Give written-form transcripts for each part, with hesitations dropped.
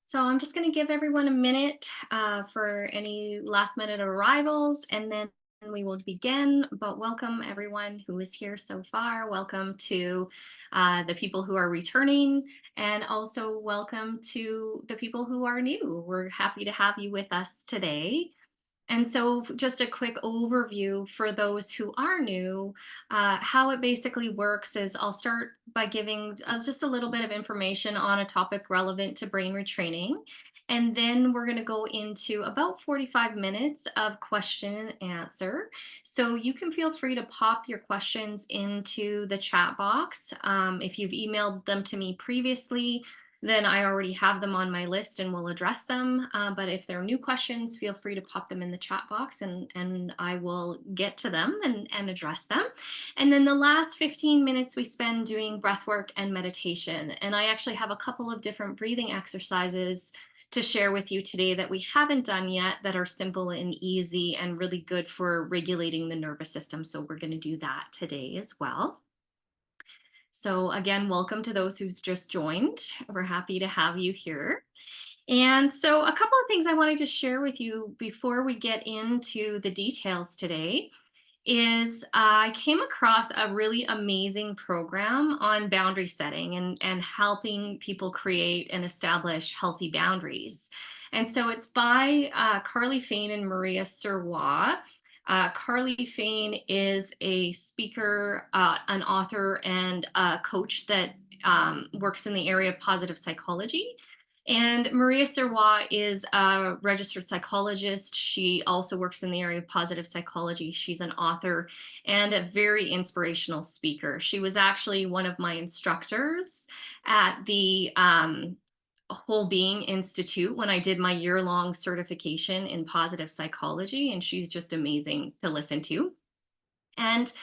So I'm just going to give everyone a minute for any last minute arrivals, and then we will begin. But welcome everyone who is here so far. Welcome to the people who are returning, and also welcome to the people who are new. We're happy to have you with us today. And so, just a quick overview for those who are new, how it basically works is I'll start by giving just a little bit of information on a topic relevant to brain retraining. And then we're going to go into about 45 minutes of question and answer. So you can feel free to pop your questions into the chat box. If you've emailed them to me previously, then I already have them on my list and will address them. But if there are new questions, feel free to pop them in the chat box and I will get to them and address them. And then the last 15 minutes we spend doing breath work and meditation. And I actually have a couple of different breathing exercises to share with you today that we haven't done yet that are simple and easy and really good for regulating the nervous system. So we're going to do that today as well. So again, welcome to those who've just joined. We're happy to have you here. And so a couple of things I wanted to share with you before we get into the details today is I came across a really amazing program on boundary setting and helping people create and establish healthy boundaries. And so it's by Carly Fain and Maria Serwa. Carly Fain is a speaker, an author, and a coach that works in the area of positive psychology. And Maria Serwa is a registered psychologist. She also works in the area of positive psychology. She's an author and a very inspirational speaker. She was actually one of my instructors at the Whole Being Institute when I did my year-long certification in positive psychology, and she's just amazing to listen to. And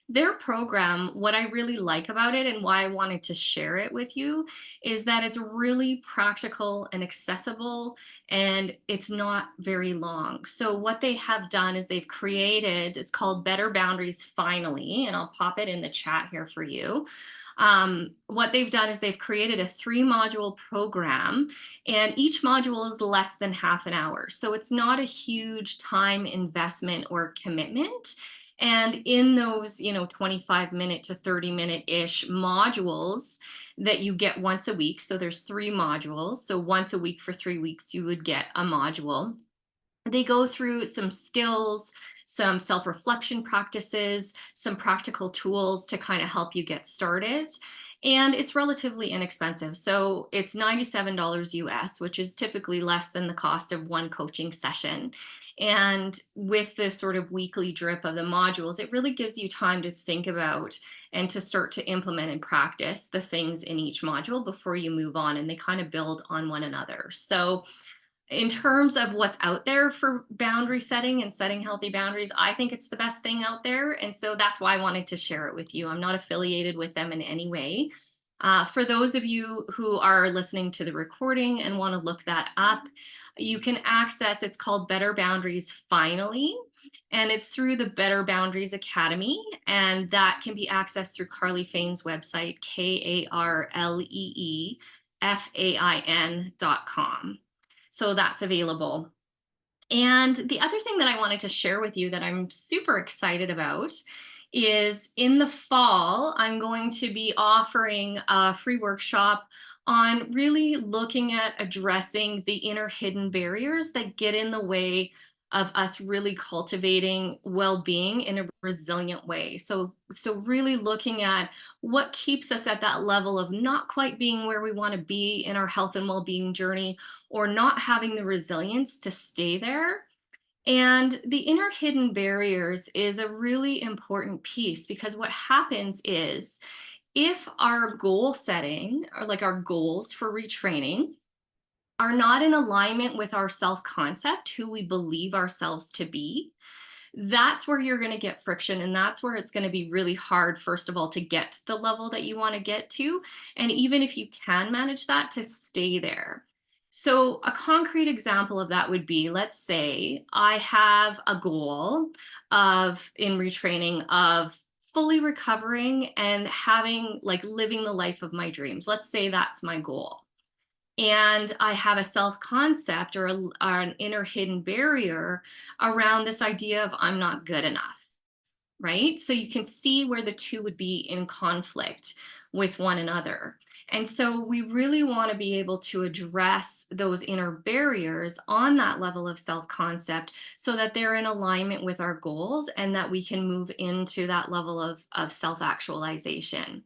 their program, what I really like about it and why I wanted to share it with you is that it's really practical and accessible and it's not very long. So, what they have done is they've created, it's called Better Boundaries Finally, and I'll pop it in the chat here for you. What they've done is they've created a 3 module program, and each module is less than half an hour. So, it's not a huge time investment or commitment. And in those, 25-minute to 30-minute-ish modules that you get once a week, so there's 3 modules. So once a week for 3 weeks, you would get a module. They go through some skills, some self-reflection practices, some practical tools to kind of help you get started. And it's relatively inexpensive. So it's $97 US, which is typically less than the cost of one coaching session. And with the sort of weekly drip of the modules, it really gives you time to think about and to start to implement and practice the things in each module before you move on. And they kind of build on one another. So in terms of what's out there for boundary setting and setting healthy boundaries, I think it's the best thing out there. And so that's why I wanted to share it with you. I'm not affiliated with them in any way. For those of you who are listening to the recording and want to look that up, you can access, it's called Better Boundaries Finally, and it's through the Better Boundaries Academy. And that can be accessed through Carly Fain's website, KarleeFain.com. So that's available. And the other thing that I wanted to share with you that I'm super excited about is in the fall, I'm going to be offering a free workshop on really looking at addressing the inner hidden barriers that get in the way of us really cultivating well-being in a resilient way. So really looking at what keeps us at that level of not quite being where we want to be in our health and well-being journey, or not having the resilience to stay there. And the inner hidden barriers is a really important piece, because what happens is if our goal setting, or like our goals for retraining, are not in alignment with our self-concept, who we believe ourselves to be, that's where you're going to get friction. And that's where it's going to be really hard, first of all, to get to the level that you want to get to. And even if you can manage that, to stay there. So a concrete example of that would be, let's say I have a goal in retraining of fully recovering and having, like, living the life of my dreams. Let's say that's my goal. And I have a self concept or an inner hidden barrier around this idea of I'm not good enough, right? So you can see where the two would be in conflict with one another. And so we really want to be able to address those inner barriers on that level of self concept so that they're in alignment with our goals and that we can move into that level of self actualization.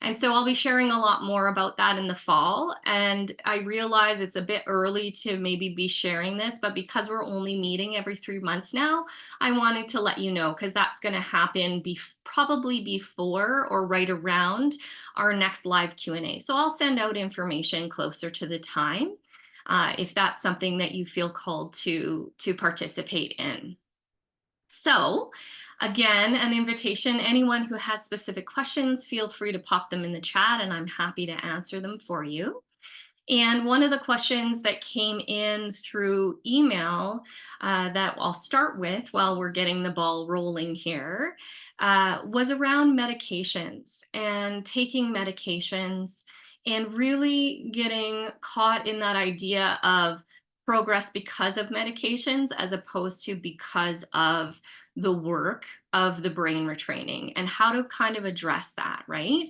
And so I'll be sharing a lot more about that in the fall. And I realize it's a bit early to maybe be sharing this, but because we're only meeting every 3 months now, I wanted to let you know because that's going to happen probably before or right around our next live Q&A. So I'll send out information closer to the time if that's something that you feel called to participate in. So, again, an invitation. Anyone who has specific questions, feel free to pop them in the chat and I'm happy to answer them for you. And one of the questions that came in through email that I'll start with while we're getting the ball rolling here was around medications and taking medications and really getting caught in that idea of progress because of medications as opposed to because of the work of the brain retraining and how to kind of address that, right?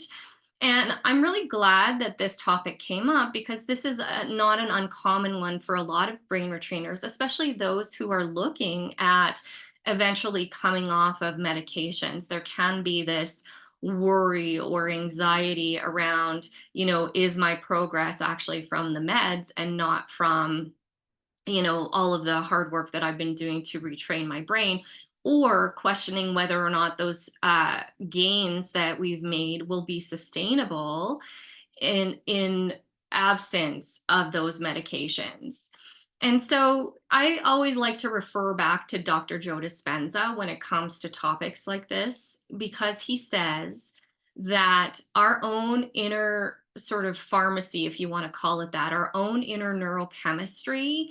And I'm really glad that this topic came up because this is not an uncommon one for a lot of brain retrainers, especially those who are looking at eventually coming off of medications. There can be this worry or anxiety around, is my progress actually from the meds and not from all of the hard work that I've been doing to retrain my brain, or questioning whether or not those gains that we've made will be sustainable in absence of those medications. And so I always like to refer back to Dr. Joe Dispenza when it comes to topics like this, because he says that our own inner sort of pharmacy, if you want to call it that, our own inner neurochemistry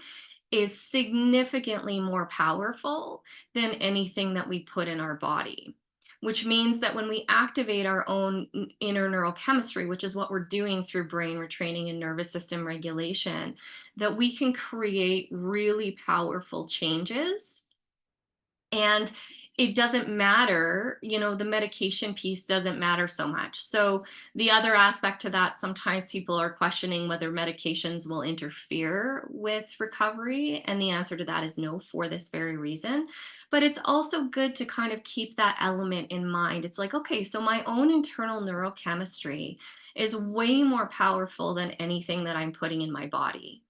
is significantly more powerful than anything that we put in our body. Which means that when we activate our own inner neurochemistry, which is what we're doing through brain retraining and nervous system regulation, that we can create really powerful changes. And it doesn't matter, the medication piece doesn't matter so much. So, the other aspect to that, sometimes people are questioning whether medications will interfere with recovery. And the answer to that is no, for this very reason. But it's also good to kind of keep that element in mind. It's like, okay, so my own internal neurochemistry is way more powerful than anything that I'm putting in my body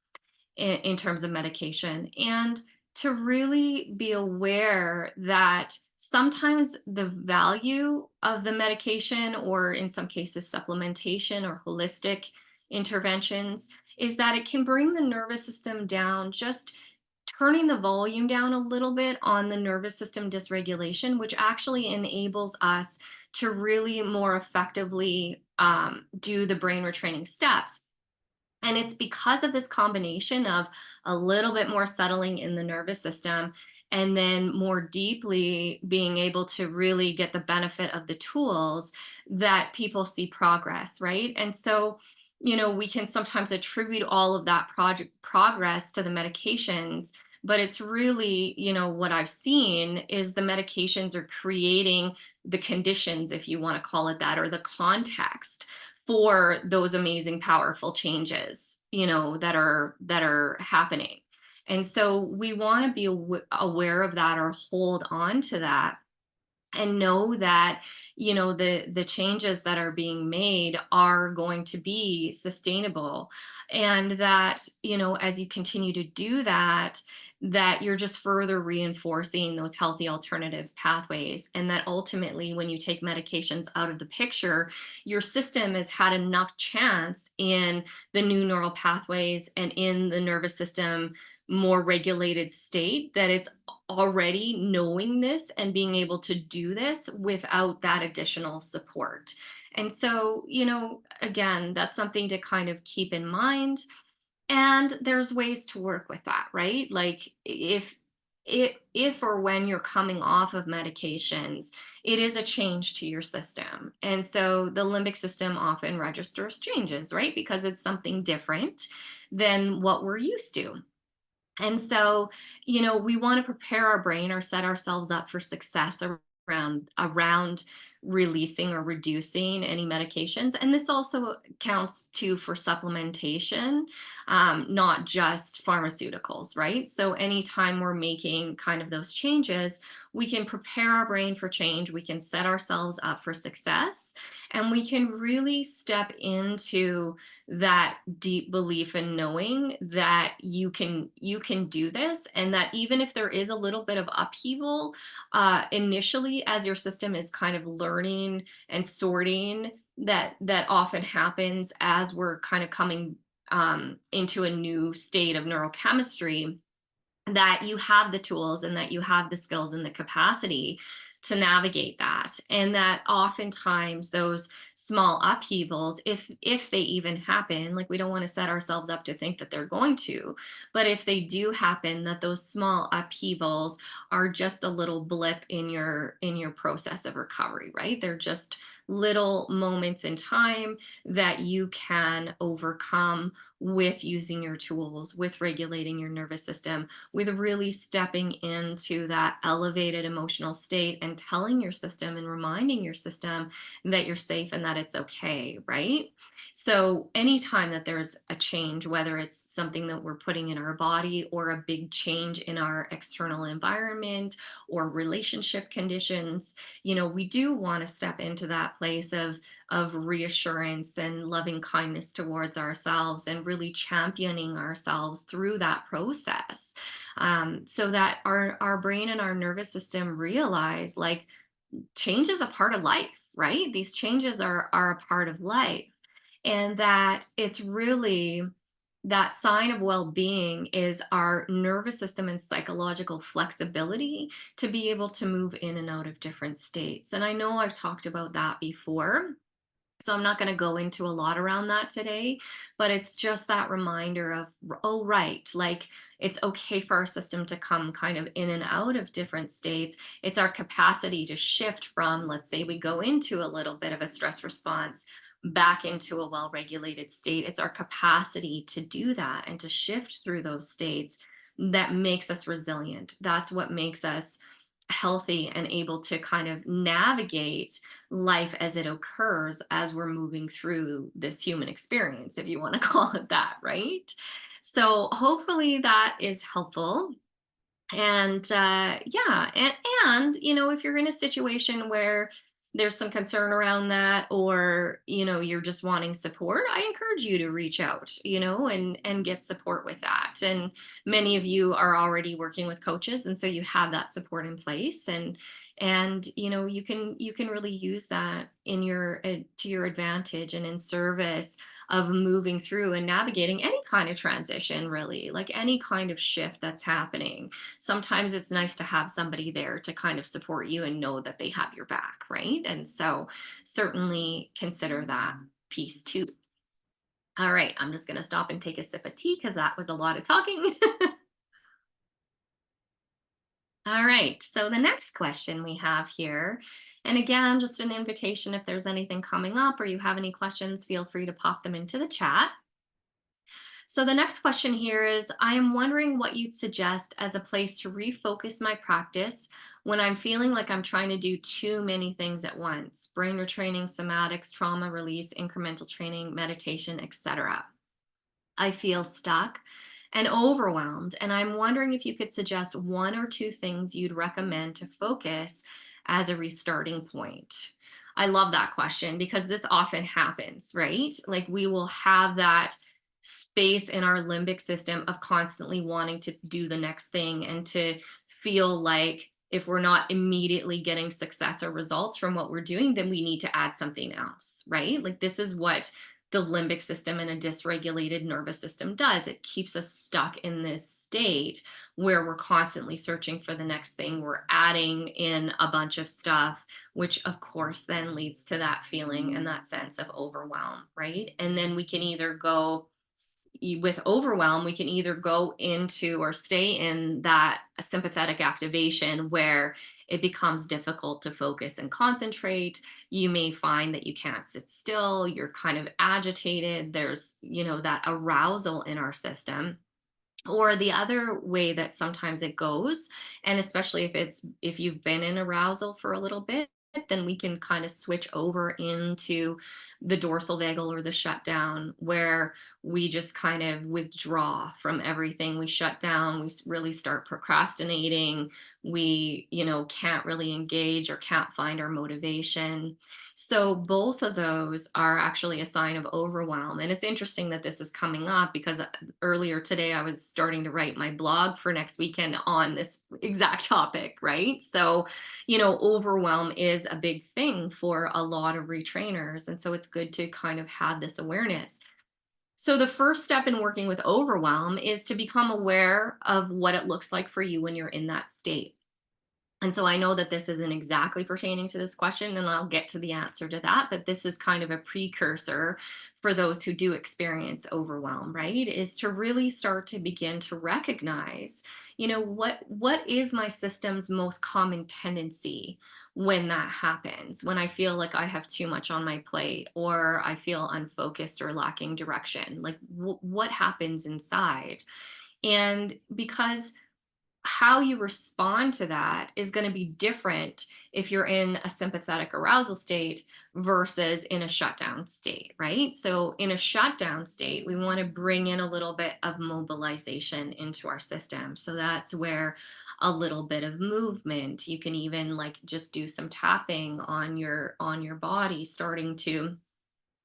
in terms of medication. And to really be aware that sometimes the value of the medication, or in some cases, supplementation or holistic interventions, is that it can bring the nervous system down, just turning the volume down a little bit on the nervous system dysregulation, which actually enables us to really more effectively do the brain retraining steps. And it's because of this combination of a little bit more settling in the nervous system and then more deeply being able to really get the benefit of the tools that people see progress, right? And so, we can sometimes attribute all of that project progress to the medications, but it's really, what I've seen is the medications are creating the conditions, if you want to call it that, or the context for those amazing powerful changes that are happening. And so we want to be aware of that, or hold on to that, and know that the changes that are being made are going to be sustainable, and that as you continue to do that, that you're just further reinforcing those healthy alternative pathways, and that ultimately when you take medications out of the picture, your system has had enough chance in the new neural pathways and in the nervous system more regulated state, that it's already knowing this and being able to do this without that additional support. And so, again, that's something to kind of keep in mind. And there's ways to work with that, right? Like, if or when you're coming off of medications, it is a change to your system. And so the limbic system often registers changes, right? Because it's something different than what we're used to. And so, we want to prepare our brain or set ourselves up for success around releasing or reducing any medications. And this also counts too for supplementation, not just pharmaceuticals, right? So anytime we're making kind of those changes, we can prepare our brain for change, we can set ourselves up for success, and we can really step into that deep belief in knowing that you can do this, and that even if there is a little bit of upheaval initially as your system is kind of learning and sorting, that often happens as we're kind of coming into a new state of neurochemistry, that you have the tools and that you have the skills and the capacity to navigate that, and that oftentimes those small upheavals, if they even happen, like, we don't want to set ourselves up to think that they're going to, but if they do happen, that those small upheavals are just a little blip in your process of recovery, right? They're just little moments in time that you can overcome with using your tools, with regulating your nervous system, with really stepping into that elevated emotional state and telling your system and reminding your system that you're safe and that it's okay, right? So, anytime that there's a change, whether it's something that we're putting in our body or a big change in our external environment or relationship conditions, we do want to step into that place of reassurance and loving kindness towards ourselves and really championing ourselves through that process, so that our brain and our nervous system realize, like, change is a part of life, right? These changes are a part of life, and that it's really that sign of well-being is our nervous system and psychological flexibility to be able to move in and out of different states. And I know I've talked about that before, so I'm not going to go into a lot around that today, but it's just that reminder of, oh, right, like, it's okay for our system to come kind of in and out of different states. It's our capacity to shift from, let's say, we go into a little bit of a stress response back into a well regulated state. It's our capacity to do that and to shift through those states that makes us resilient. That's what makes us healthy and able to kind of navigate life as it occurs as we're moving through this human experience, if you want to call it that, right? So hopefully that is helpful. And yeah, and if you're in a situation where there's some concern around that, or you're just wanting support, I encourage you to reach out, and get support with that. And many of you are already working with coaches, and so you have that support in place, and you can really use that in your to your advantage and in service of moving through and navigating any kind of transition, really, like any kind of shift that's happening. Sometimes it's nice to have somebody there to kind of support you and know that they have your back, right? And so certainly consider that piece too. All right, I'm just going to stop and take a sip of tea because that was a lot of talking. All right, so the next question we have here, and again, just an invitation, if there's anything coming up or you have any questions, feel free to pop them into the chat. So the next question here is, I am wondering what you'd suggest as a place to refocus my practice when I'm feeling like I'm trying to do too many things at once: brain retraining, somatics, trauma release, incremental training, meditation, etc. I feel stuck and overwhelmed, and I'm wondering if you could suggest one or two things you'd recommend to focus as a restarting point. I love that question because this often happens, right? Like, we will have that space in our limbic system of constantly wanting to do the next thing and to feel like if we're not immediately getting success or results from what we're doing, then we need to add something else, right? Like, this is what the limbic system and a dysregulated nervous system does. It keeps us stuck in this state where we're constantly searching for the next thing. We're adding in a bunch of stuff, which of course then leads to that feeling and that sense of overwhelm, right? And then we can either go with overwhelm, we can either go into or stay in that sympathetic activation where it becomes difficult to focus and concentrate. You may find that you can't sit still, you're kind of agitated. There's, that arousal in our system. Or the other way that sometimes it goes, and especially if you've been in arousal for a little bit, then we can kind of switch over into the dorsal vagal or the shutdown, where we just kind of withdraw from everything. We shut down, really start procrastinating. We, can't really engage or can't find our motivation. So both of those are actually a sign of overwhelm. And it's interesting that this is coming up because earlier today I was starting to write my blog for next weekend on this exact topic, right? So, overwhelm is a big thing for a lot of retrainers. And so it's good to kind of have this awareness. So the first step in working with overwhelm is to become aware of what it looks like for you when you're in that state. And so I know that this isn't exactly pertaining to this question, and I'll get to the answer to that, but this is kind of a precursor for those who do experience overwhelm, right? Is to really start to begin to recognize, what is my system's most common tendency when that happens, when I feel like I have too much on my plate, or I feel unfocused or lacking direction, like what happens inside? And because how you respond to that is going to be different if you're in a sympathetic arousal state versus in a shutdown state, right? So, in a shutdown state, we want to bring in a little bit of mobilization into our system. So, that's where a little bit of movement, you can even like just do some tapping on your body, starting to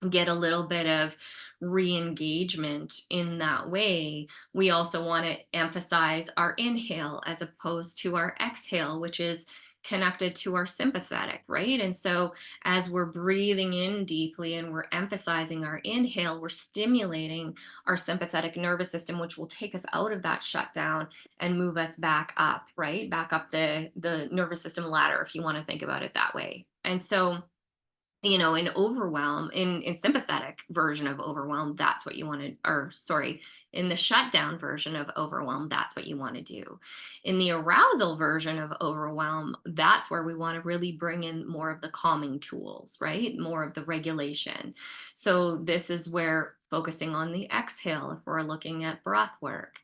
get a little bit of re-engagement in that way. We also want to emphasize our inhale as opposed to our exhale, which is connected to our sympathetic, right? And so as we're breathing in deeply and we're emphasizing our inhale, we're stimulating our sympathetic nervous system, which will take us out of that shutdown and move us back up, right? Back up the nervous system ladder, if you want to think about it that way. And so in overwhelm, in sympathetic version of overwhelm, that's what you want to, or sorry, in the shutdown version of overwhelm, that's what you want to do. In the arousal version of overwhelm, that's where we want to really bring in more of the calming tools, right? More of the regulation. So this is where focusing on the exhale, if we're looking at breath work,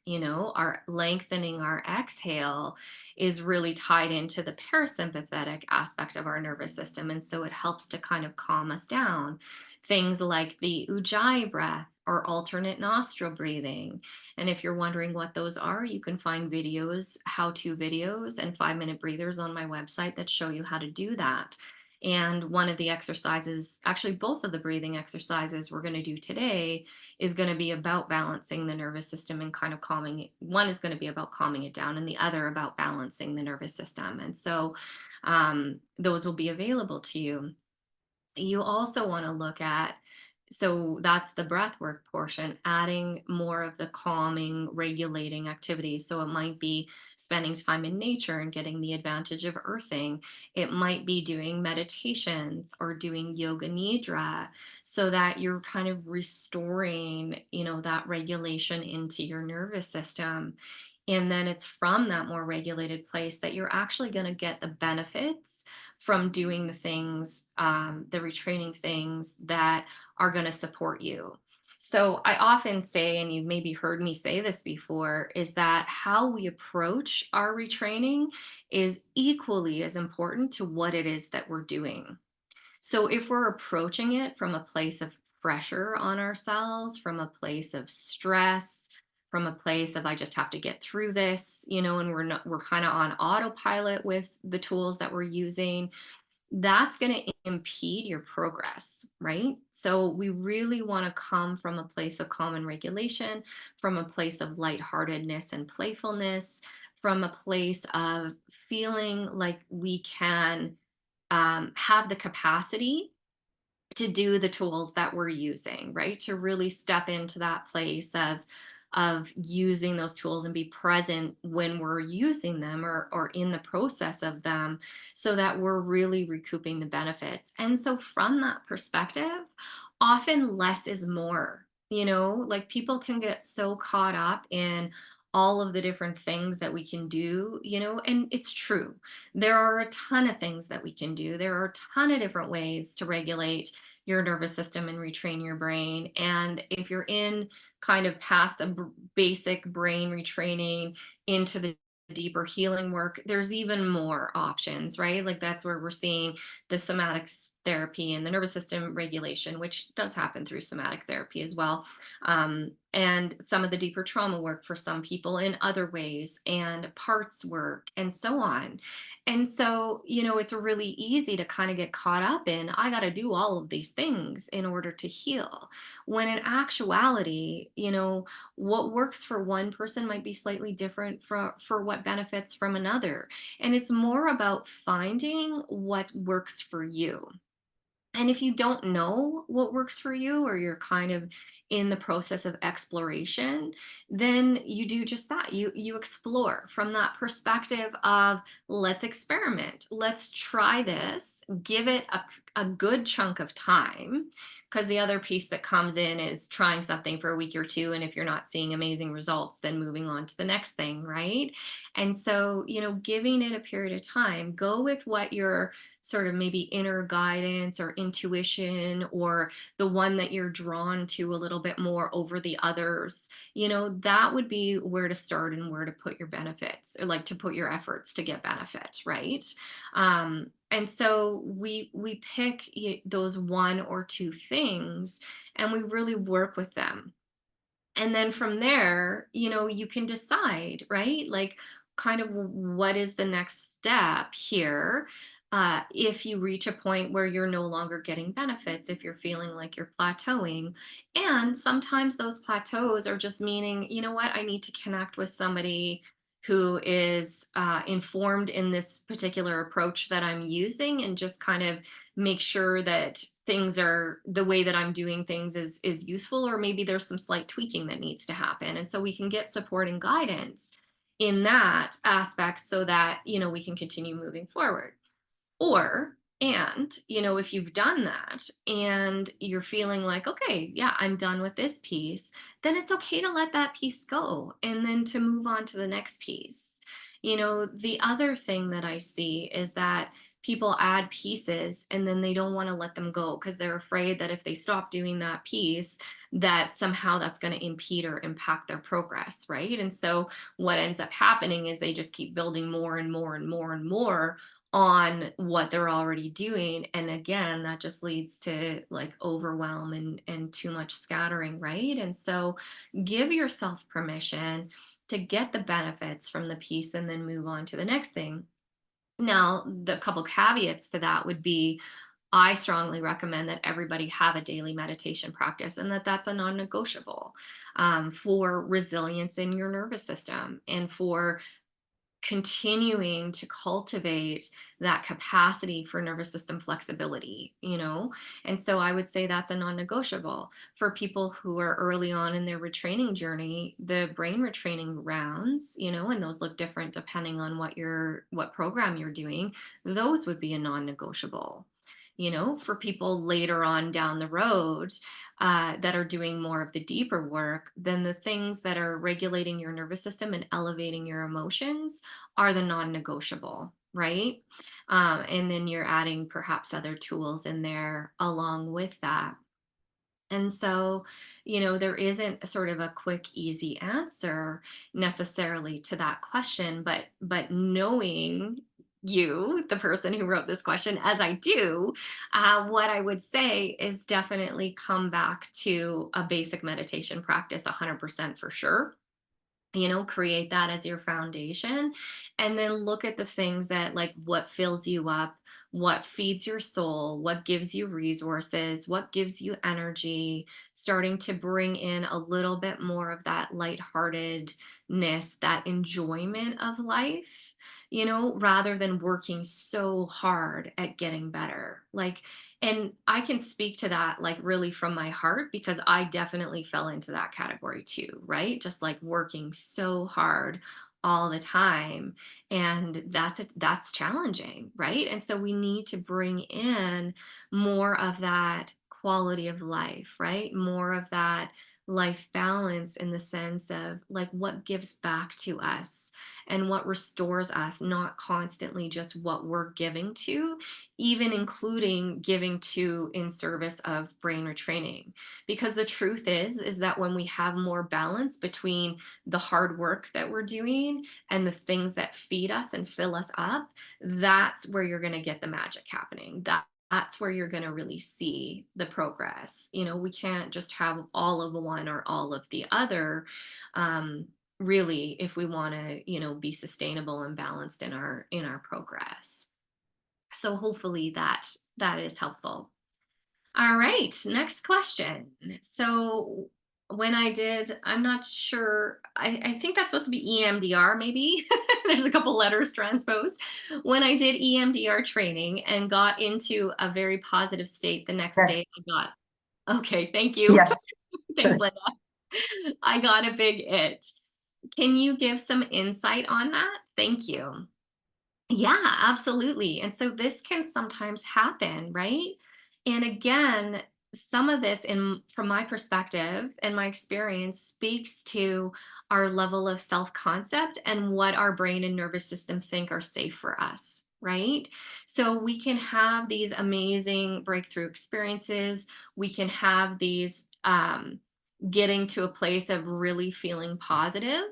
our lengthening our exhale is really tied into the parasympathetic aspect of our nervous system. And so it helps to kind of calm us down. Things like the ujjayi breath or alternate nostril breathing. And if you're wondering what those are, you can find videos, how-to videos, and 5-minute breathers on my website that show you how to do that. And one of the exercises, actually, both of the breathing exercises we're going to do today is going to be about balancing the nervous system and kind of calming it. One is going to be about calming it down, and the other about balancing the nervous system. And so those will be available to you. You also want to look at, so that's the breath work portion, adding more of the calming, regulating activities. So it might be spending time in nature and getting the advantage of earthing. It might be doing meditations or doing yoga nidra, so that you're kind of restoring, that regulation into your nervous system. And then it's from that more regulated place that you're actually going to get the benefits from doing the things, the retraining things that are going to support you. So I often say, and you've maybe heard me say this before, is that how we approach our retraining is equally as important to what it is that we're doing. So if we're approaching it from a place of pressure on ourselves, from a place of stress, from a place of I just have to get through this, and we're kind of on autopilot with the tools that we're using, that's going to impede your progress, right? So we really want to come from a place of calm and regulation, from a place of lightheartedness and playfulness, from a place of feeling like we can have the capacity to do the tools that we're using, right? To really step into that place of using those tools and be present when we're using them, or in the process of them, so that we're really recouping the benefits. And so from that perspective, often less is more. Like people can get so caught up in all of the different things that we can do, and it's true. There are a ton of things that we can do. There are a ton of different ways to regulate your nervous system and retrain your brain. And if you're in kind of past the basic brain retraining into the deeper healing work, there's even more options, right? Like that's where we're seeing the somatic therapy and the nervous system regulation, which does happen through somatic therapy as well, and some of the deeper trauma work for some people in other ways, and parts work, and so on. And so, it's really easy to kind of get caught up in, I got to do all of these things in order to heal. When in actuality, what works for one person might be slightly different for what benefits from another. And it's more about finding what works for you. And if you don't know what works for you, or you're kind of in the process of exploration, then you do just that. You explore from that perspective of, let's experiment. Let's try this. Give it a good chunk of time, because the other piece that comes in is trying something for a week or two, and if you're not seeing amazing results, then moving on to the next thing, right? And so, giving it a period of time, go with what your sort of maybe inner guidance or intuition, or the one that you're drawn to a little bit more over the others, that would be where to start and where to put your benefits, or like to put your efforts to get benefits, right? And so we pick those one or two things, and we really work with them. And then from there, you can decide, right? Like, kind of what is the next step here? If you reach a point where you're no longer getting benefits, if you're feeling like you're plateauing. And sometimes those plateaus are just meaning, what, I need to connect with somebody who is informed in this particular approach that I'm using, and just kind of make sure that things are, the way that I'm doing things is useful, or maybe there's some slight tweaking that needs to happen. And so we can get support and guidance in that aspect, so that we can continue moving forward. Or, and, if you've done that and you're feeling like, okay, yeah, I'm done with this piece, then it's okay to let that piece go and then to move on to the next piece. The other thing that I see is that people add pieces and then they don't want to let them go, because they're afraid that if they stop doing that piece, that somehow that's going to impede or impact their progress, right? And so what ends up happening is they just keep building more and more and more and more on what they're already doing. And again, that just leads to like overwhelm and too much scattering, right? And so give yourself permission to get the benefits from the piece and then move on to the next thing. Now, the couple caveats to that would be, I strongly recommend that everybody have a daily meditation practice, and that's a non-negotiable, for resilience in your nervous system, and for continuing to cultivate that capacity for nervous system flexibility. And so I would say that's a non-negotiable for people who are early on in their retraining journey. The brain retraining rounds, and those look different depending on what program you're doing, those would be a non-negotiable. For people later on down the road, that are doing more of the deeper work, then the things that are regulating your nervous system and elevating your emotions are the non-negotiable, right? And then you're adding perhaps other tools in there along with that. And so, there isn't a sort of a quick, easy answer necessarily to that question, but knowing you, the person who wrote this question, as I do, what I would say is definitely come back to a basic meditation practice, 100% for sure. Create that as your foundation, and then look at the things that, like, what fills you up, what feeds your soul, what gives you resources, what gives you energy, starting to bring in a little bit more of that lightheartedness, that enjoyment of life, rather than working so hard at getting better. Like, and I can speak to that like really from my heart, because I definitely fell into that category too, right? Just like working so hard all the time, and that's challenging, right? And so we need to bring in more of that quality of life, right? More of that life balance in the sense of like what gives back to us and what restores us, not constantly just what we're giving to, even including giving to in service of brain retraining. Because the truth is that when we have more balance between the hard work that we're doing and the things that feed us and fill us up, that's where you're going to get the magic happening. That's where you're going to really see the progress. We can't just have all of one or all of the other. Um, Really, if we want to, be sustainable and balanced in our progress. So hopefully that is helpful. All right, next question. So when I'm not sure, I think that's supposed to be EMDR, maybe. There's a couple letters transposed. When I did EMDR training and got into a very positive state the next Yes. day, okay, thank you. Yes. Thanks, Linda. I got a big it. Can you give some insight on that? Thank you. Yeah, absolutely. And so this can sometimes happen, right? And again, some of this in from my perspective and my experience speaks to our level of self-concept and what our brain and nervous system think are safe for us, right? So we can have these amazing breakthrough experiences. We can have these getting to a place of really feeling positive.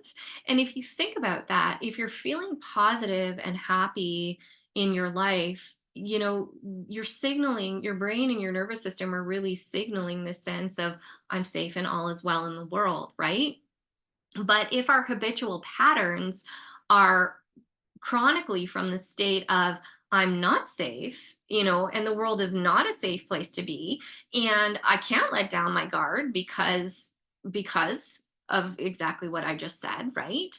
And if you think about that, if you're feeling positive and happy in your life, you're signaling, your brain and your nervous system are really signaling this sense of, I'm safe and all is well in the world, right? But if our habitual patterns are chronically from the state of, I'm not safe, and the world is not a safe place to be, and I can't let down my guard because of exactly what I just said, right?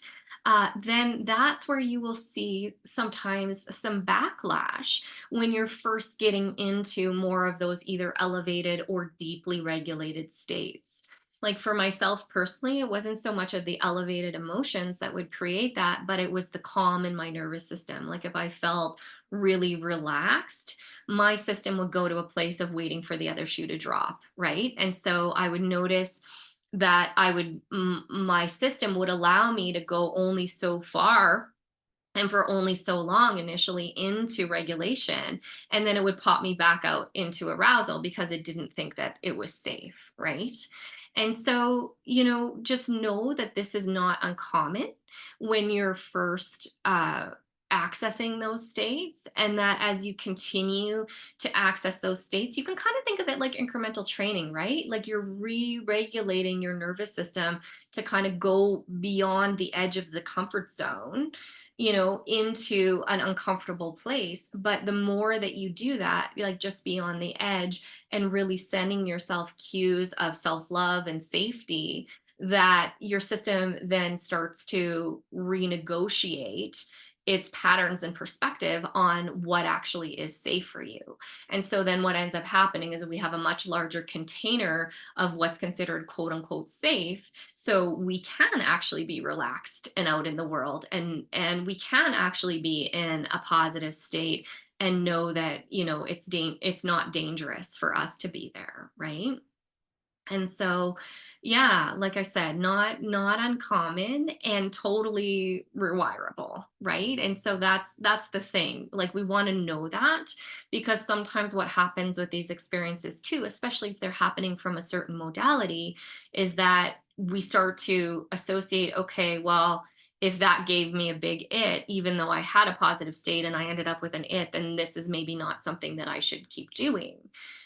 Then that's where you will see sometimes some backlash when you're first getting into more of those either elevated or deeply regulated states. Like for myself personally, it wasn't so much of the elevated emotions that would create that, but it was the calm in my nervous system. Like if I felt really relaxed, my system would go to a place of waiting for the other shoe to drop, right? And so I would notice that my system would allow me to go only so far and for only so long initially into regulation, and then it would pop me back out into arousal because it didn't think that it was safe, right? And so just know that this is not uncommon when you're first accessing those states, and that as you continue to access those states, you can kind of think of it like incremental training, right? Like you're re-regulating your nervous system to kind of go beyond the edge of the comfort zone, into an uncomfortable place. But the more that you do that, like just be on the edge and really sending yourself cues of self love and safety, that your system then starts to renegotiate its patterns and perspective on what actually is safe for you. And so then what ends up happening is we have a much larger container of what's considered quote unquote safe, so we can actually be relaxed and out in the world, and we can actually be in a positive state and know that it's not dangerous for us to be there, right? And so, yeah, like I said, not uncommon and totally rewirable, right? And so that's the thing. Like we want to know that, because sometimes what happens with these experiences too, especially if they're happening from a certain modality, is that we start to associate, okay, well, if that gave me a big it, even though I had a positive state and I ended up with an it, then this is maybe not something that I should keep doing,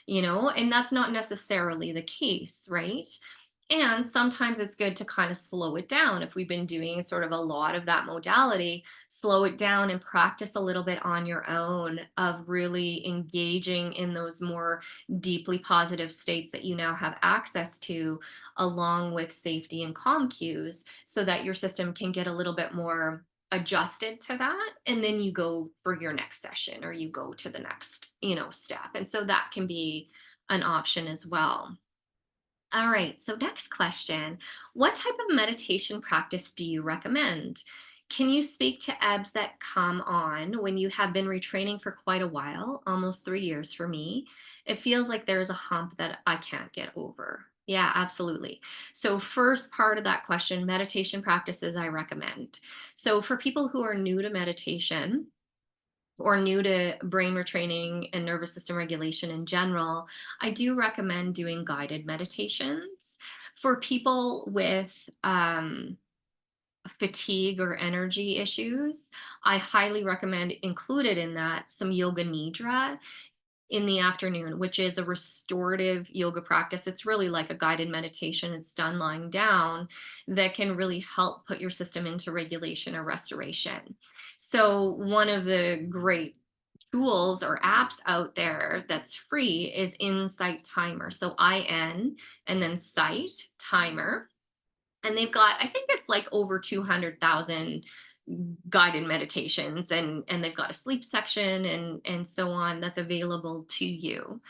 and that's not necessarily the case, right? And sometimes it's good to kind of slow it down. If we've been doing sort of a lot of that modality, slow it down and practice a little bit on your own of really engaging in those more deeply positive states that you now have access to, along with safety and calm cues, so that your system can get a little bit more adjusted to that, and then you go for your next session or you go to the next step, and so that can be an option as well. All right, so next question. What type of meditation practice do you recommend? Can you speak to ebbs that come on when you have been retraining for quite a while, almost 3 years for me? It feels like there's a hump that I can't get over. Yeah, absolutely. So, first part of that question, meditation practices I recommend. So, for people who are new to meditation, or new to brain retraining and nervous system regulation in general, I do recommend doing guided meditations. For people with fatigue or energy issues, I highly recommend included in that some yoga nidra in the afternoon, which is a restorative yoga practice. It's really like a guided meditation. It's done lying down that can really help put your system into regulation or restoration. So, one of the great tools or apps out there that's free is Insight Timer. So, IN and then Sight Timer, and they've got, I think it's like over 200,000 guided meditations, and they've got a sleep section and so on that's available to you.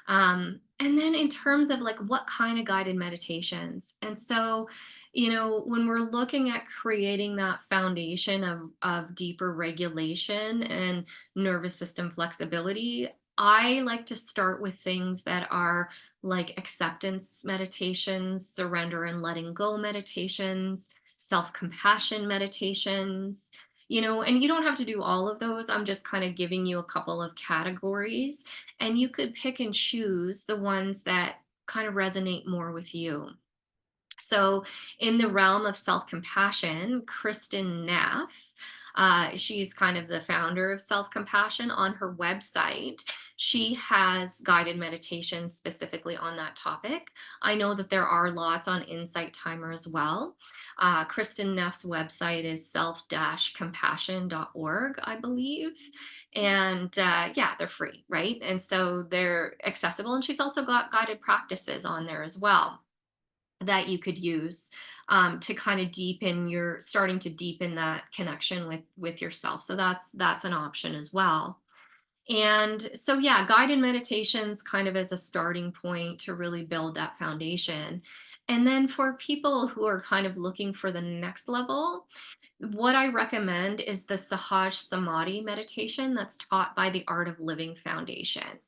And then in terms of like what kind of guided meditations, and so, when we're looking at creating that foundation of deeper regulation and nervous system flexibility, I like to start with things that are like acceptance meditations, surrender and letting go meditations, self compassion meditations. And you don't have to do all of those. I'm just kind of giving you a couple of categories, and you could pick and choose the ones that kind of resonate more with you. So, in the realm of self compassion, Kristen Neff, she's kind of the founder of Self Compassion. On her website, she has guided meditations specifically on that topic. I know that there are lots on Insight Timer as well. Kristen Neff's website is self-compassion.org, I believe. And yeah, they're free, right? And so they're accessible. And she's also got guided practices on there as well that you could use to kind of starting to deepen that connection with yourself. So that's an option as well. And so, yeah, guided meditations kind of as a starting point to really build that foundation. And then for people who are kind of looking for the next level, what I recommend is the Sahaj Samadhi meditation that's taught by the Art of Living Foundation.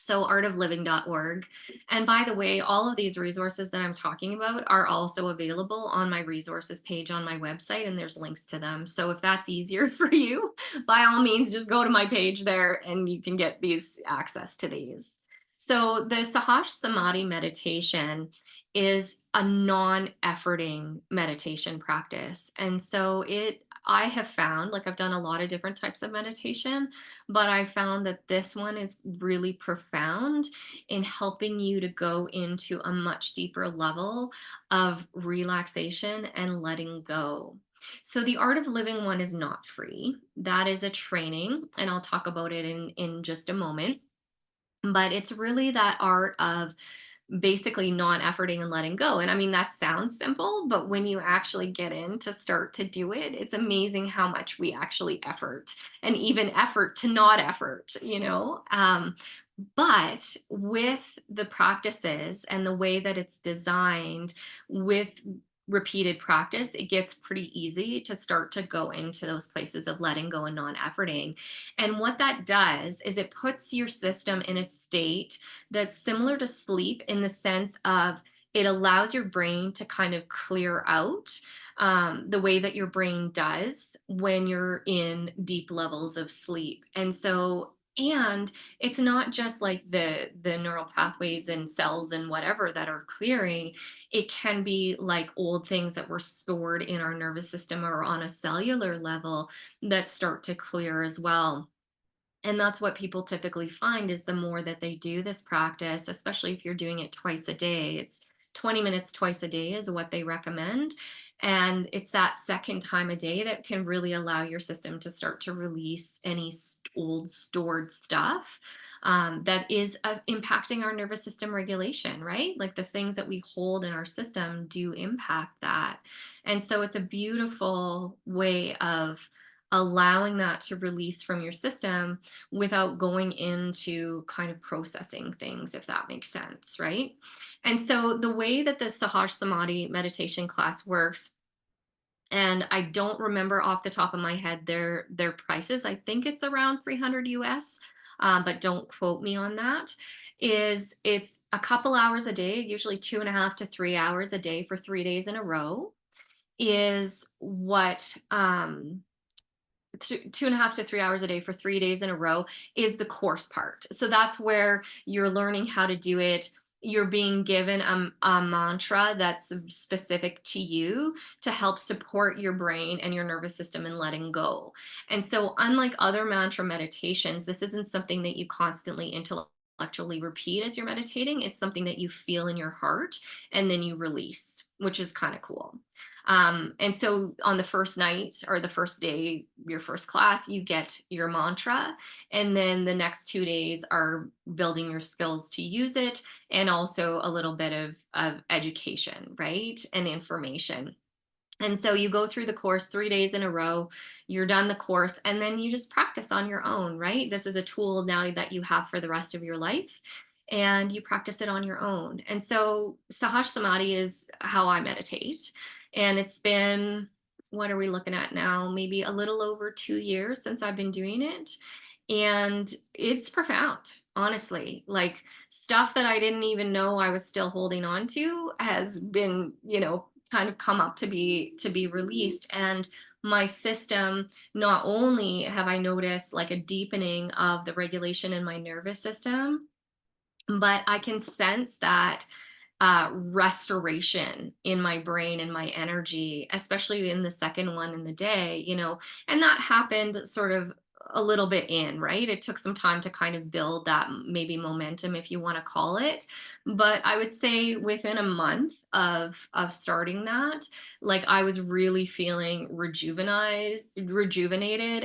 So artofliving.org. And by the way, all of these resources that I'm talking about are also available on my resources page on my website, and there's links to them. So if that's easier for you, by all means, just go to my page there and you can get these access to these. So the Sahaj Samadhi meditation is a non-efforting meditation practice. And so I have found, like, I've done a lot of different types of meditation, but I found that this one is really profound in helping you to go into a much deeper level of relaxation and letting go. So the Art of Living one is not free. That is a training, and I'll talk about it in just a moment. But it's really that art of basically non-efforting and letting go. And I mean, that sounds simple, but when you actually get in to start to do it, it's amazing how much we actually effort, and even effort to not effort. But with the practices and the way that it's designed, with repeated practice, it gets pretty easy to start to go into those places of letting go and non-efforting. And what that does is it puts your system in a state that's similar to sleep, in the sense of it allows your brain to kind of clear out, the way that your brain does when you're in deep levels of sleep. And it's not just like the neural pathways and cells and whatever that are clearing. It can be like old things that were stored in our nervous system or on a cellular level that start to clear as well. And that's what people typically find, is the more that they do this practice, especially if you're doing it twice a day. It's 20 minutes twice a day is what they recommend. And it's that second time a day that can really allow your system to start to release any old stored stuff, that is impacting our nervous system regulation, right? Like the things that we hold in our system do impact that. And so it's a beautiful way of allowing that to release from your system without going into kind of processing things, if that makes sense, right? And so the way that the Sahaj Samadhi meditation class works, And I don't remember off the top of my head their prices. I think it's around 300 US, but don't quote me on that. It's a couple hours a day, usually 2.5 to 3 hours a day for 3 days in a row. Is what 2.5 to 3 hours a day for 3 days in a row is the course part. So that's where you're learning how to do it. You're being given a mantra that's specific to you to help support your brain and your nervous system in letting go. And so, unlike other mantra meditations, this isn't something that you constantly intellectually repeat as you're meditating. It's something that you feel in your heart and then you release, which is kind of cool. And so on the first night or the first day, your first class, you get your mantra. And then the next 2 days are building your skills to use it and also a little bit of education, right? And information. And so you go through the course 3 days in a row, you're done the course, and then you just practice on your own, right? This is a tool now that you have for the rest of your life, and you practice it on your own. And so Sahaj Samadhi is how I meditate. And it's been, what are we looking at now? Maybe a little over 2 years since I've been doing it. And it's profound, honestly. Like stuff that I didn't even know I was still holding on to has been, kind of come up to be released. And my system, not only have I noticed like a deepening of the regulation in my nervous system, but I can sense that restoration in my brain and my energy, especially in the second one in the day, and that happened sort of a little bit in, right? It took some time to kind of build that maybe momentum, if you want to call it. But I would say within a month of starting that, like I was really feeling rejuvenated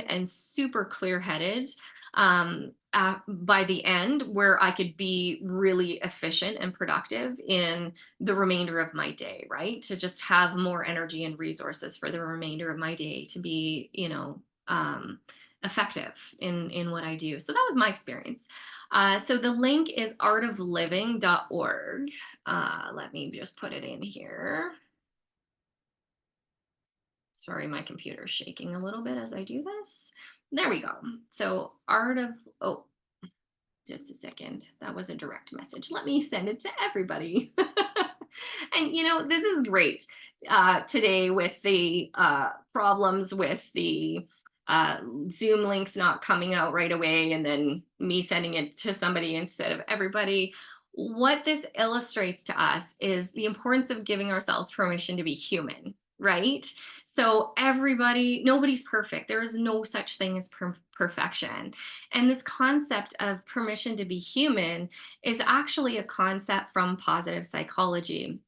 and super clear headed by the end, where I could be really efficient and productive in the remainder of my day, right? To just have more energy and resources for the remainder of my day to be, effective in what I do. So that was my experience. So the link is artofliving.org. Let me just put it in here. Sorry, my computer's shaking a little bit as I do this. There we go. So oh, just a second. That was a direct message. Let me send it to everybody. And this is great today with the problems with the Zoom links not coming out right away and then me sending it to somebody instead of everybody. What this illustrates to us is the importance of giving ourselves permission to be human, right? So nobody's perfect. There is no such thing as perfection. And this concept of permission to be human is actually a concept from positive psychology,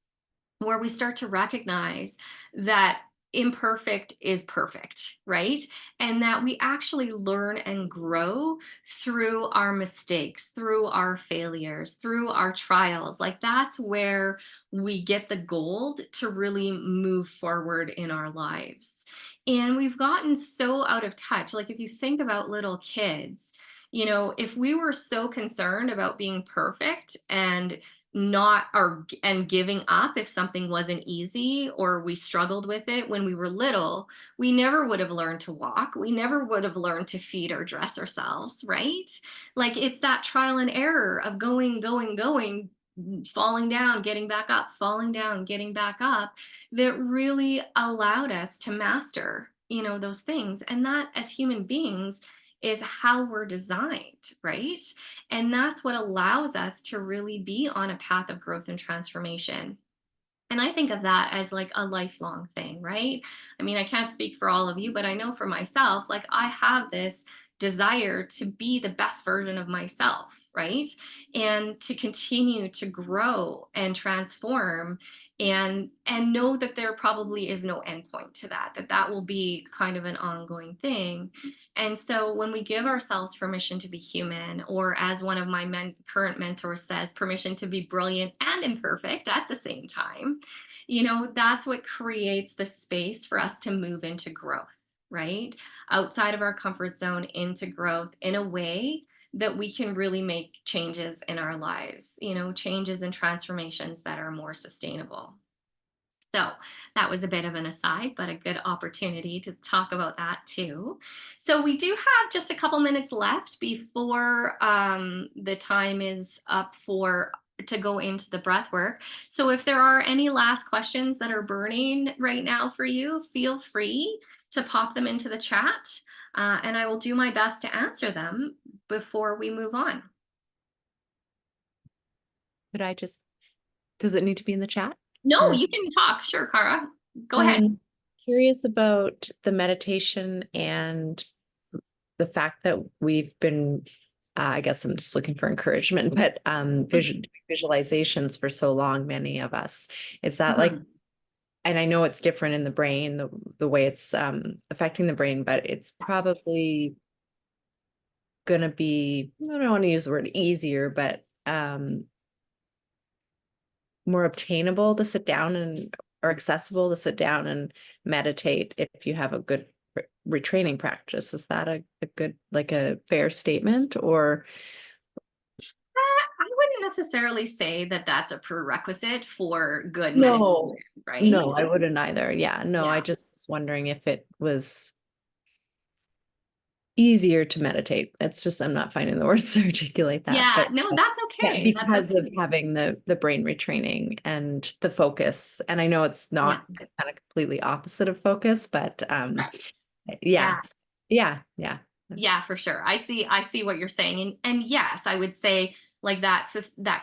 where we start to recognize that imperfect is perfect, right? And that we actually learn and grow through our mistakes, through our failures, through our trials. Like that's where we get the gold to really move forward in our lives. And we've gotten so out of touch. Like if you think about little kids, if we were so concerned about being perfect and not or and giving up if something wasn't easy or we struggled with it when we were little, we never would have learned to walk. We never would have learned to feed or dress ourselves, right? Like it's that trial and error of going, falling down, getting back up, falling down, getting back up, that really allowed us to master, those things. And that as human beings is how we're designed, right? And that's what allows us to really be on a path of growth and transformation. And I think of that as like a lifelong thing, right? I mean, I can't speak for all of you, but I know for myself, like I have this desire to be the best version of myself, right? And to continue to grow and transform and know that there probably is no endpoint to that will be kind of an ongoing thing. And so when we give ourselves permission to be human, or as one of my current mentors says, permission to be brilliant and imperfect at the same time, that's what creates the space for us to move into growth, right? Outside of our comfort zone into growth in a way that we can really make changes in our lives, changes and transformations that are more sustainable. So that was a bit of an aside, but a good opportunity to talk about that too. So we do have just a couple minutes left before the time is up for to go into the breath work. So if there are any last questions that are burning right now for you, feel free to pop them into the chat, and I will do my best to answer them before we move on. Could I just, does it need to be in the chat? No, Or you can talk. Sure, Cara. Go ahead. um curious about the meditation and the fact that we've been I guess I'm just looking for encouragement, but visualizations for so long, many of us. Is that like, Mhm. and I know it's different in the brain, the way it's affecting the brain, but it's probably gonna be, I don't want to use the word easier, but more obtainable to sit down and or accessible to sit down and meditate if you have a good retraining practice. Is that a good, like a fair statement? Or I wouldn't necessarily say that that's a prerequisite for good meditation, no, right? no, I wouldn't either. Yeah, no, I Yeah. just was wondering if it was easier to meditate. It's just I'm not finding the words to articulate that, Yeah, but no, that's yeah, okay. That's because of okay. having the brain retraining and the focus. And I know it's Yeah, not, it's kind of completely opposite of focus, but right. Yeah. yeah, yeah, yeah. Yeah, It's- for sure. I see what you're saying. And yes, I would say like that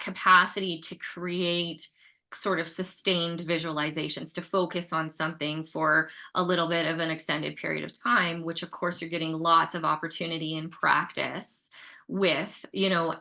capacity to create sort of sustained visualizations, to focus on something for a little bit of an extended period of time, which of course you're getting lots of opportunity and practice with,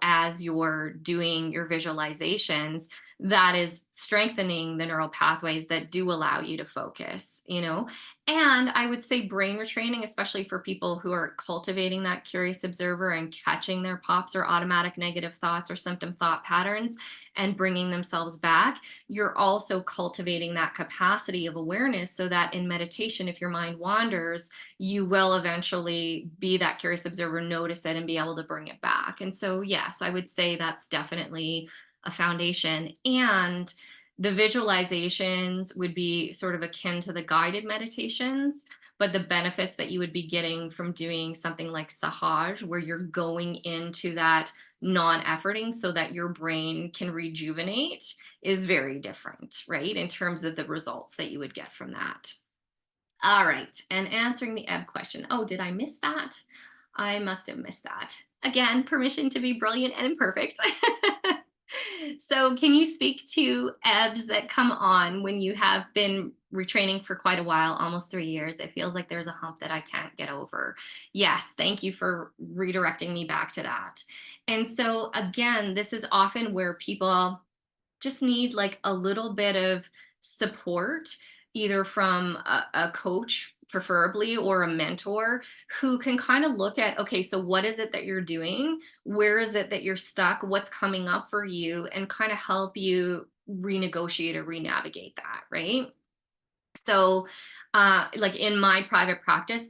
as you're doing your visualizations, that is strengthening the neural pathways that do allow you to focus. And I would say brain retraining, especially for people who are cultivating that curious observer and catching their pops or automatic negative thoughts or symptom thought patterns and bringing themselves back, you're also cultivating that capacity of awareness so that in meditation, if your mind wanders, you will eventually be that curious observer, notice it, and be able to bring it back. And so, yes, I would say that's definitely a foundation. And the visualizations would be sort of akin to the guided meditations, but the benefits that you would be getting from doing something like Sahaj, where you're going into that non-efforting so that your brain can rejuvenate, is very different, right? In terms of the results that you would get from that. All right. And answering the ebb question. Oh, did I miss that? I must have missed that. Again, permission to be brilliant and imperfect. So, can you speak to ebbs that come on when you have been retraining for quite a while, almost 3 years? It feels like there's a hump that I can't get over. Yes, thank you for redirecting me back to that. And so, again, this is often where people just need like a little bit of support, either from a coach preferably or a mentor who can kind of look at, okay, so what is it that you're doing, where is it that you're stuck, what's coming up for you, and kind of help you renegotiate or renavigate that, right? So like in my private practice,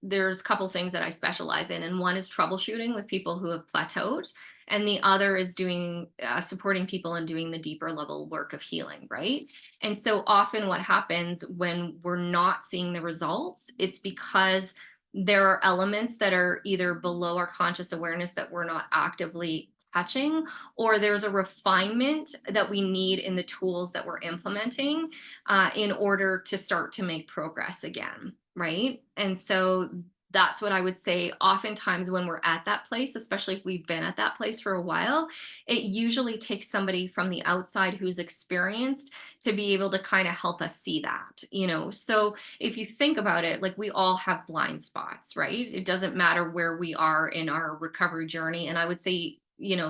there's a couple things that I specialize in, and one is troubleshooting with people who have plateaued, and the other is doing supporting people and doing the deeper level work of healing, right? And so often what happens when we're not seeing the results, it's because there are elements that are either below our conscious awareness that we're not actively touching, or there's a refinement that we need in the tools that we're implementing in order to start to make progress again, right? And so that's what I would say. Oftentimes, when we're at that place, especially if we've been at that place for a while, it usually takes somebody from the outside who's experienced to be able to kind of help us see that. So if you think about it, like we all have blind spots, right? It doesn't matter where we are in our recovery journey. And I would say,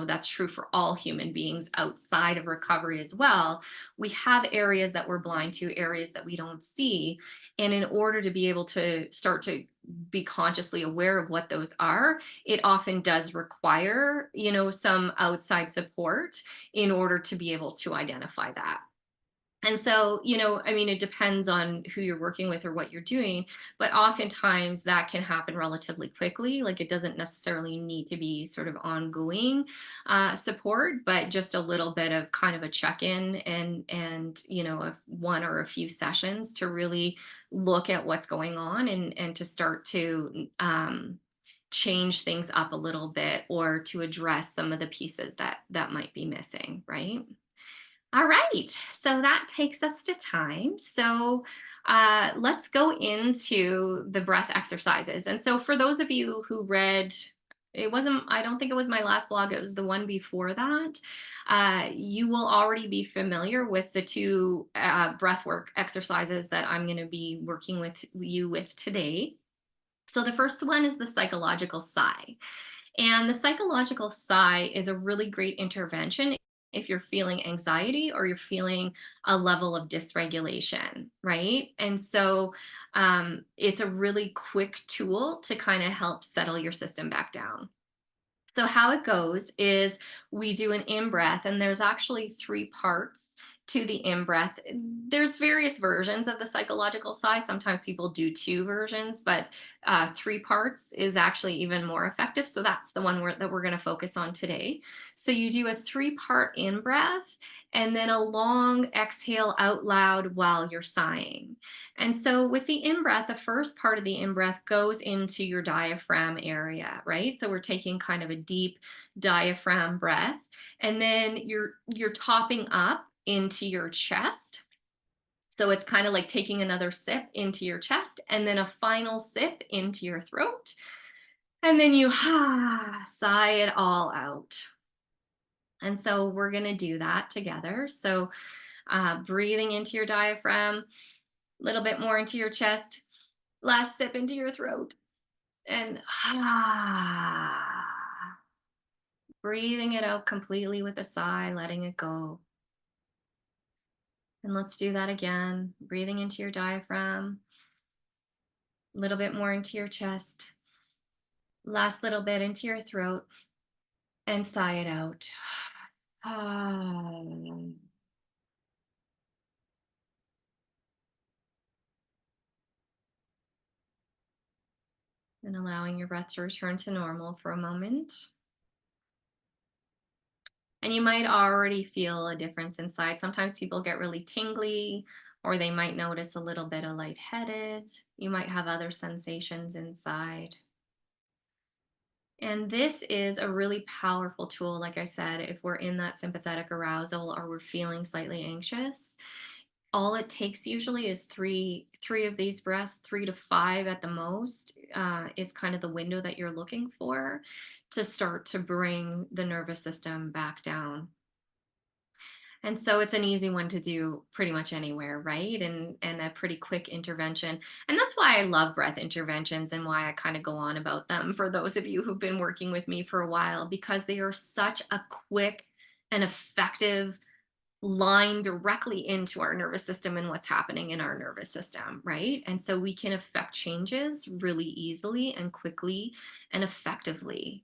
that's true for all human beings outside of recovery as well. We have areas that we're blind to, areas that we don't see. And in order to be able to start to be consciously aware of what those are, it often does require some outside support in order to be able to identify that. And so, I mean, it depends on who you're working with or what you're doing, but oftentimes that can happen relatively quickly. Like it doesn't necessarily need to be sort of ongoing support, but just a little bit of kind of a check-in and one or a few sessions to really look at what's going on and to start to change things up a little bit or to address some of the pieces that might be missing, right? All right, so that takes us to time. So let's go into the breath exercises. And so, for those of you who read, I don't think it was my last blog, it was the one before that. You will already be familiar with the two breathwork exercises that I'm going to be working with you with today. So, the first one is the psychological sigh. And the psychological sigh is a really great intervention if you're feeling anxiety or you're feeling a level of dysregulation, right? And so it's a really quick tool to kind of help settle your system back down. So, how it goes is we do an in breath, and there's actually three parts to the in breath. There's various versions of the psychological sigh. Sometimes people do two versions, but three parts is actually even more effective. So, that's the one that we're going to focus on today. So, you do a three-part in breath and then a long exhale out loud while you're sighing. And so with the in breath, the first part of the in breath goes into your diaphragm area, right? So we're taking kind of a deep diaphragm breath, and then you're topping up into your chest. So it's kind of like taking another sip into your chest and then a final sip into your throat. And then you sigh it all out. And so we're going to do that together. So breathing into your diaphragm, a little bit more into your chest, last sip into your throat, and breathing it out completely with a sigh, letting it go. And let's do that again. Breathing into your diaphragm, a little bit more into your chest, last little bit into your throat, and sigh it out. And allowing your breath to return to normal for a moment. And you might already feel a difference inside. Sometimes people get really tingly, or they might notice a little bit of lightheaded. You might have other sensations inside. And this is a really powerful tool, like I said, if we're in that sympathetic arousal or we're feeling slightly anxious. All it takes usually is three of these breaths, 3 to 5 at the most, is kind of the window that you're looking for to start to bring the nervous system back down. And so it's an easy one to do pretty much anywhere, right? And a pretty quick intervention. And that's why I love breath interventions and why I kind of go on about them for those of you who've been working with me for a while, because they are such a quick and effective line directly into our nervous system and what's happening in our nervous system, right? And so we can affect changes really easily and quickly and effectively.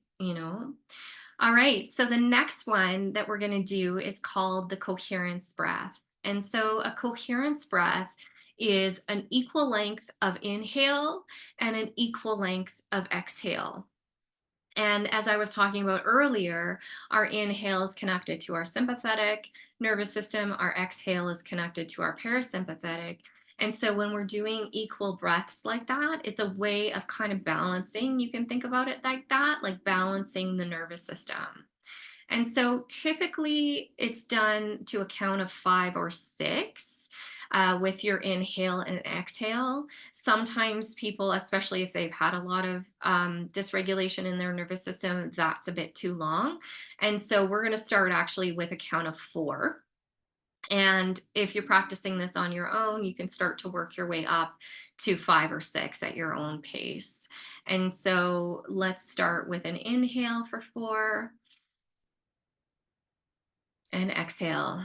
All right, so the next one that we're going to do is called the coherence breath. And so a coherence breath is an equal length of inhale and an equal length of exhale. And as I was talking about earlier, our inhale is connected to our sympathetic nervous system, our exhale is connected to our parasympathetic. And so when we're doing equal breaths like that, it's a way of kind of balancing. You can think about it like that, like balancing the nervous system. And so typically it's done to a count of 5 or 6 with your inhale and exhale. Sometimes people, especially if they've had a lot of dysregulation in their nervous system, that's a bit too long. And so we're going to start actually with a count of 4. And if you're practicing this on your own, you can start to work your way up to 5 or 6 at your own pace. And so let's start with an inhale for 4 and exhale.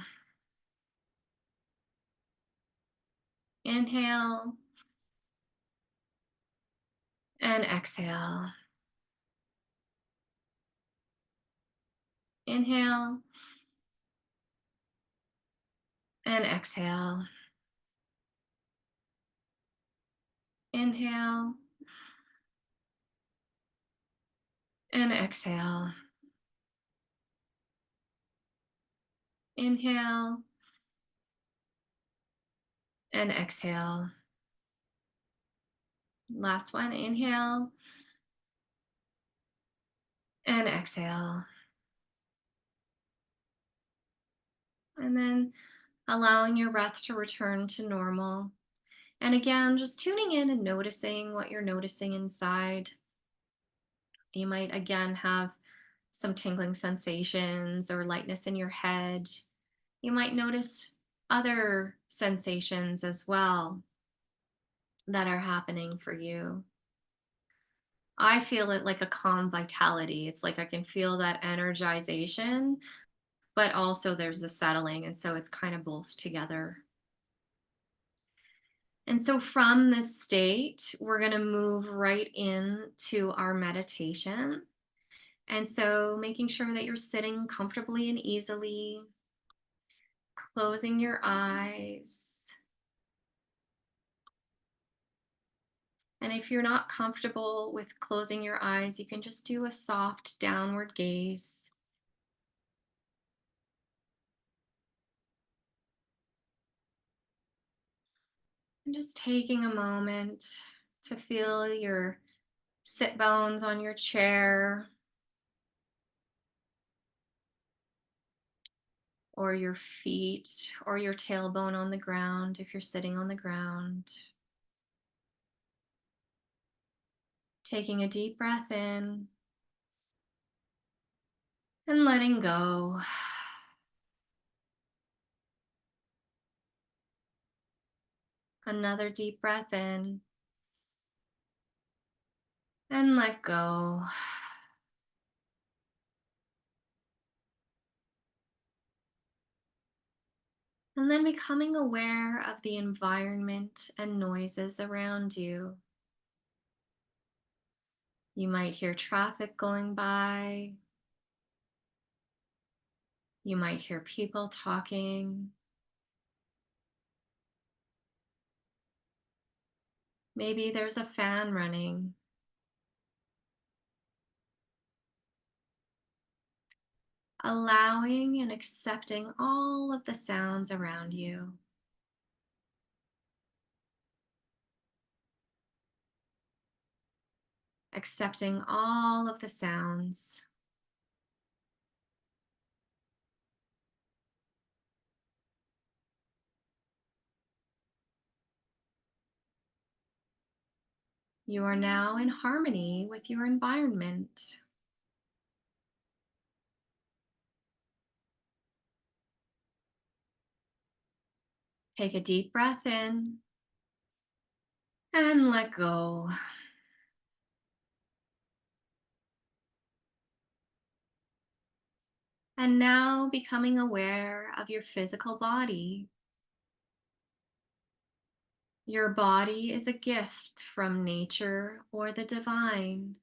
Inhale and exhale. Inhale and exhale. Inhale and exhale. Inhale and exhale. Last one, inhale and exhale. And then allowing your breath to return to normal. And again, just tuning in and noticing what you're noticing inside. You might again have some tingling sensations or lightness in your head. You might notice other sensations as well that are happening for you. I feel it like a calm vitality. It's like I can feel that energization, but also there's a settling. And so it's kind of both together. And so from this state, we're going to move right into our meditation. And so making sure that you're sitting comfortably and easily, closing your eyes. And if you're not comfortable with closing your eyes, you can just do a soft downward gaze. And just taking a moment to feel your sit bones on your chair or your feet or your tailbone on the ground if you're sitting on the ground. Taking a deep breath in and letting go. Another deep breath in and let go. And then becoming aware of the environment and noises around you. You might hear traffic going by. You might hear people talking. Maybe there's a fan running. Allowing and accepting all of the sounds around you. Accepting all of the sounds. You are now in harmony with your environment. Take a deep breath in and let go. And now becoming aware of your physical body. Your body is a gift from nature or the divine.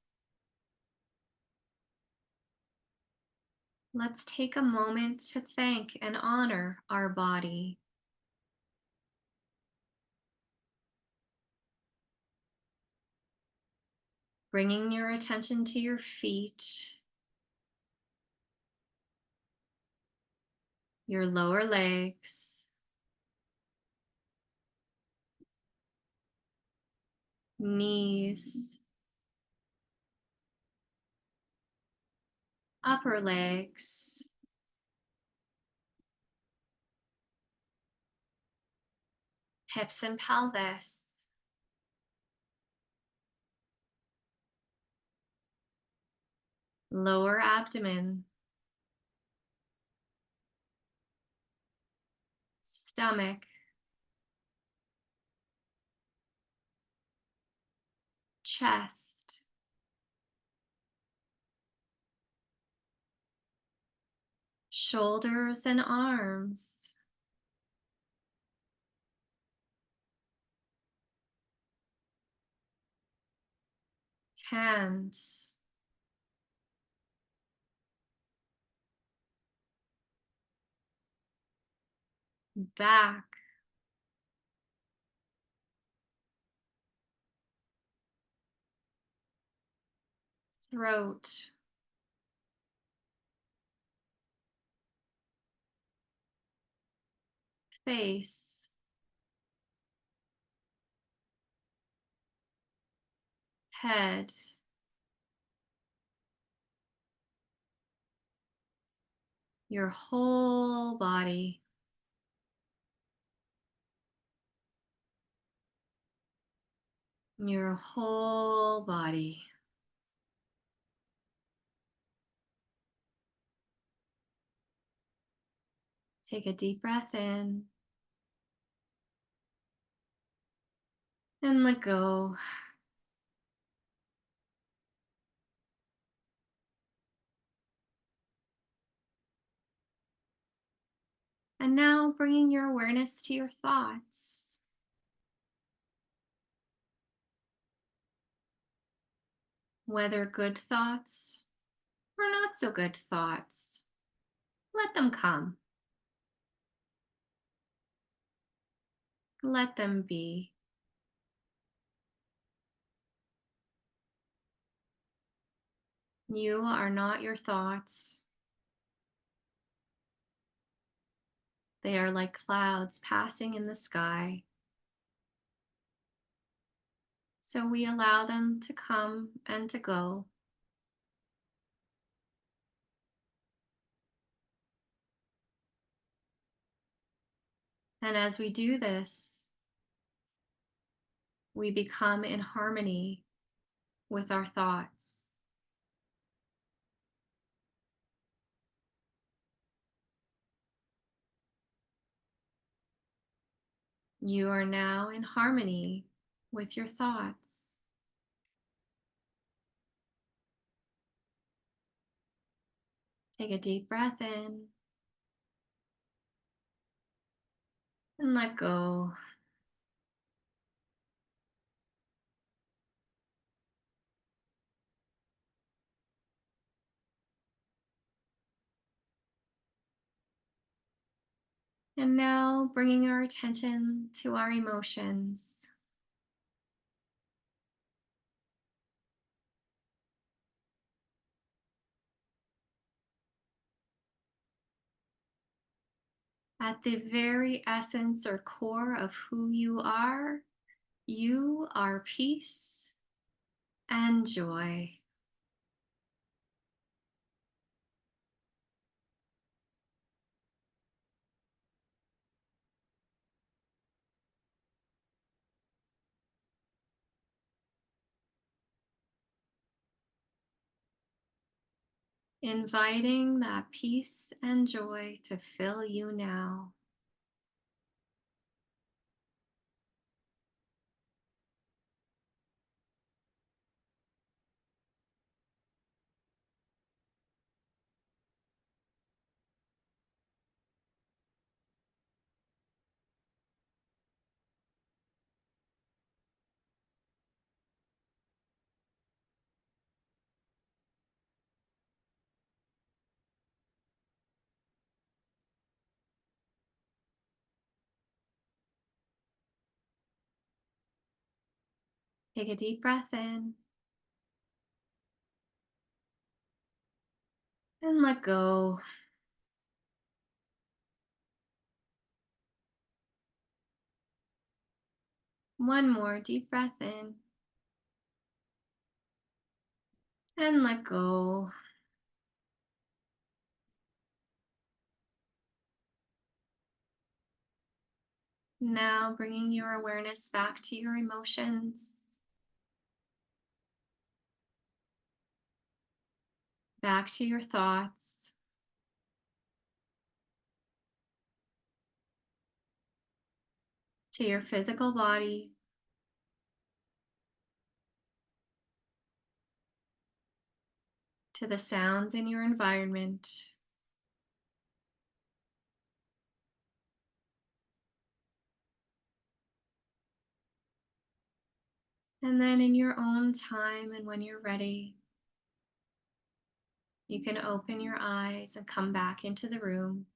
Let's take a moment to thank and honor our body. Bringing your attention to your feet, your lower legs, knees, upper legs, hips and pelvis, lower abdomen, stomach, chest, shoulders and arms, hands, back, throat, face, head, your whole body. Your whole body. Take a deep breath in and let go. And now bringing your awareness to your thoughts, whether good thoughts or not so good thoughts. Let them come. Let them be. You are not your thoughts. They are like clouds passing in the sky. So we allow them to come and to go. And as we do this, we become in harmony with our thoughts. You are now in harmony with your thoughts. Take a deep breath in and let go. And now bringing our attention to our emotions. At the very essence or core of who you are peace and joy. Inviting that peace and joy to fill you now. Take a deep breath in and let go. One more deep breath in and let go. Now bringing your awareness back to your emotions, back to your thoughts, to your physical body, to the sounds in your environment. And then in your own time and when you're ready, you can open your eyes and come back into the room.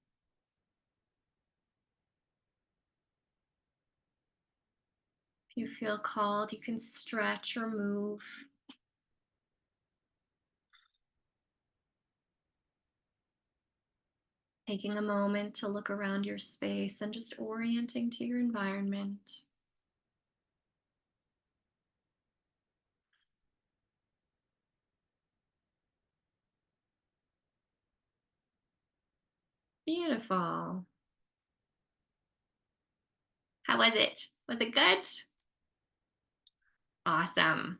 You feel called, you can stretch or move. Taking a moment to look around your space and just orienting to your environment. Beautiful. How was it? Was it good? Awesome.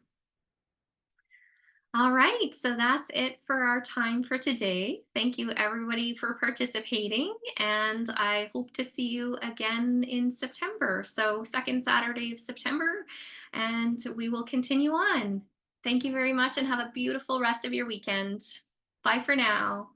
All right, so that's it for our time for today. Thank you, everybody, for participating, and I hope to see you again in September. So, second Saturday of September, and we will continue on. Thank you very much, and have a beautiful rest of your weekend. Bye for now.